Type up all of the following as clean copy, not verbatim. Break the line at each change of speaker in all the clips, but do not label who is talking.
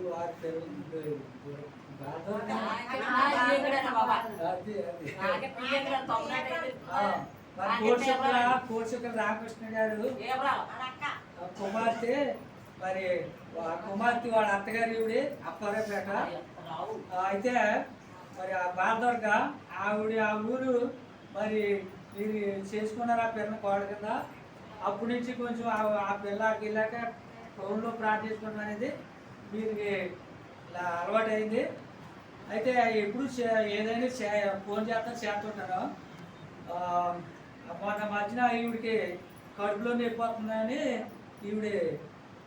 వారి పేరు కోర్సుకుల రామకృష్ణ గారు కుమార్తె, మరి కుమార్తె వాళ్ళ అత్తగారి అప్పారపేట. అయితే మరి ఆ బాధర్గ ఆవిడ ఆ ఊరు మరి మీరు చేసుకున్నారు ఆ పిల్లల కోడ కింద. అప్పటి నుంచి కొంచెం ఆ పిల్లకి వెళ్ళాక ఫోన్లో ప్రార్థించుకోవడం అనేది వీరికి ఇలా అలవాటు అయింది. అయితే ఎప్పుడు ఏదైనా ఫోన్ చేస్తుంటాను. మొన్న మధ్యన ఈవిడికి కడుపులో నొప్పి వస్తుందని ఈవిడ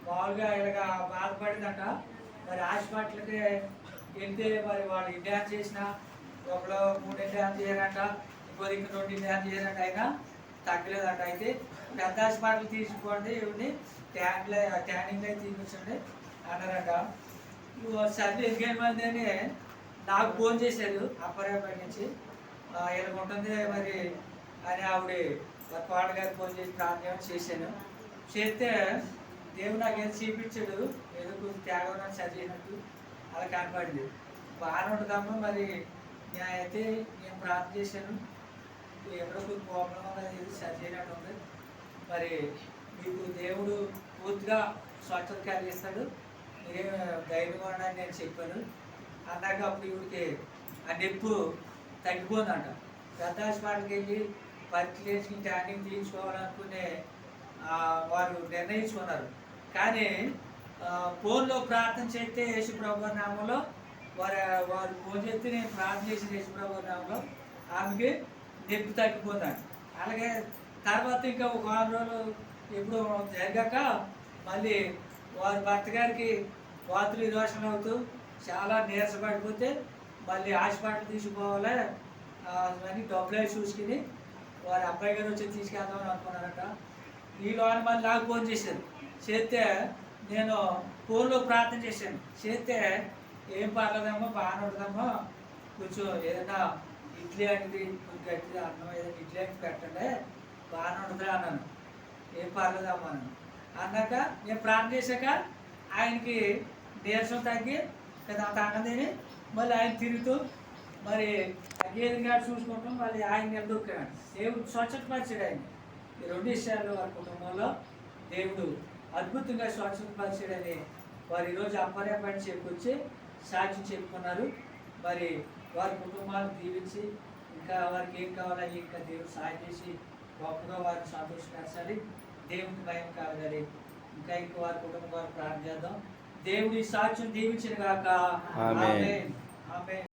మామూలుగా ఇలాగ బాధపడిందంట. మరి హాస్పిటల్కి వెళ్తే మరి వాళ్ళు డ్యాన్స్ చేసిన ఒకళ్ళు 3 డ్యాన్స్ చేయాలంట, ఇంకోది 2 డ్యాన్స్ చేయాలంట, అయినా తగ్గలేదంట. అయితే పెద్ద హాస్పిటల్ తీసుకోండి, ఈవిడ్ని ట్యానింగ్ అయితే తీపించండి అన్నారంట. సర్లే ఎందుకని మంది అని నాకు ఫోన్ చేశారు అప్పారాపేట నుంచి. ఇలా ఉంటుంది మరి అని ఆవిడ కోడ గారికి ఫోన్ చేసి ప్రార్థన చేశాను. చేస్తే దేవుడు నాకు ఏదో చూపించాడు, ఏదో కొంచెం త్యాగం చదివినట్టు అలా కనపడింది. బాగానే ఉంటుందమ్మా. మరి నేనైతే నేను ప్రార్థన చేశాను, ఎక్కడో కొంచెం ప్రాబ్లం ఉన్నది, ఏది చదివినట్టు ఉంది. మరి మీకు దేవుడు పూర్తిగా స్వచ్ఛత కలిగిస్తాడు, మీరేం ధైర్యం ఉండని నేను చెప్పాను. అన్నాక అప్పుడు ఈవిడికి ఆ నొప్పి తగ్గిపోయిందంట. పెద్ద హాస్పిటల్కి వెళ్ళి పరీక్షలు వేసి ట్యానింగ్ తీయించుకోవాలనుకునే వారు నిర్ణయించుకున్నారు. కానీ ఫోన్లో ప్రార్థన చేస్తే యేసుప్రభు నామంలో వారు ఫోన్ చేస్తే నేను ప్రార్థన చేసిన యేసుప్రభు నామంలో ఆమెకి నొప్పి తగ్గిపోతాడు. అలాగే తర్వాత ఇంకా ఒక 6 రోజులు ఎప్పుడు జరిగాక మళ్ళీ వారి భర్త గారికి వాతులు దోషం అవుతూ చాలా నీరసపడిపోతే మళ్ళీ హాస్పిటల్ తీసుకుపోవాలి అని డబ్బులు చూసుకుని వారి అబ్బాయి గారు వచ్చి తీసుకెళ్దామని అనుకున్నారట. ఈలోని మళ్ళీ నాకు ఫోన్ చేశారు. చేస్తే నేను ఫోన్లో ప్రార్థన చేశాను. చేస్తే ఏం పర్లేదమ్మా, బాగానే ఉంటుందమ్మా, కొంచెం ఏదైనా ఇడ్లీ అనేది కొంచెం గట్టిగా అన్నం ఏదైనా ఇడ్లీ అనేది పెట్టండి, బాగానే ఉంటుంది అన్నాను. ఏం పర్లేదమ్మా అన్నాక నేను ప్రార్థన చేశాక ఆయనకి నీరసం తగ్గి కదా అంత అన్నం తిని మళ్ళీ ఆయన తిరుగుతూ మరి గేదెగా చూసుకుంటాం. మళ్ళీ ఆయన నిలదొక్కాడు. దేవుడు స్వచ్ఛత పరిచాడు. ఆయన ఈ 2 విషయాల్లో వారి కుటుంబంలో దేవుడు అద్భుతంగా స్వచ్ఛత పరిచాడని వారు ఈరోజు అప్పారాపేట చెప్పుకొచ్చి సాక్ష్యం చెప్పుకున్నారు. మరి వారి కుటుంబాలను దీవించి ఇంకా వారికి ఏం కావాలని ఇంకా దేవుడు సాయం చేసి గొప్పగా వారిని సంతోషపరచాలి, దేవునికి భయం కలగాలి. ఇంకా వారి కుటుంబం వారు ప్రార్థన చేద్దాం. దేవుడి సాక్ష్యం దీవించిన గాక. ఆమేన్. ఆమేన్.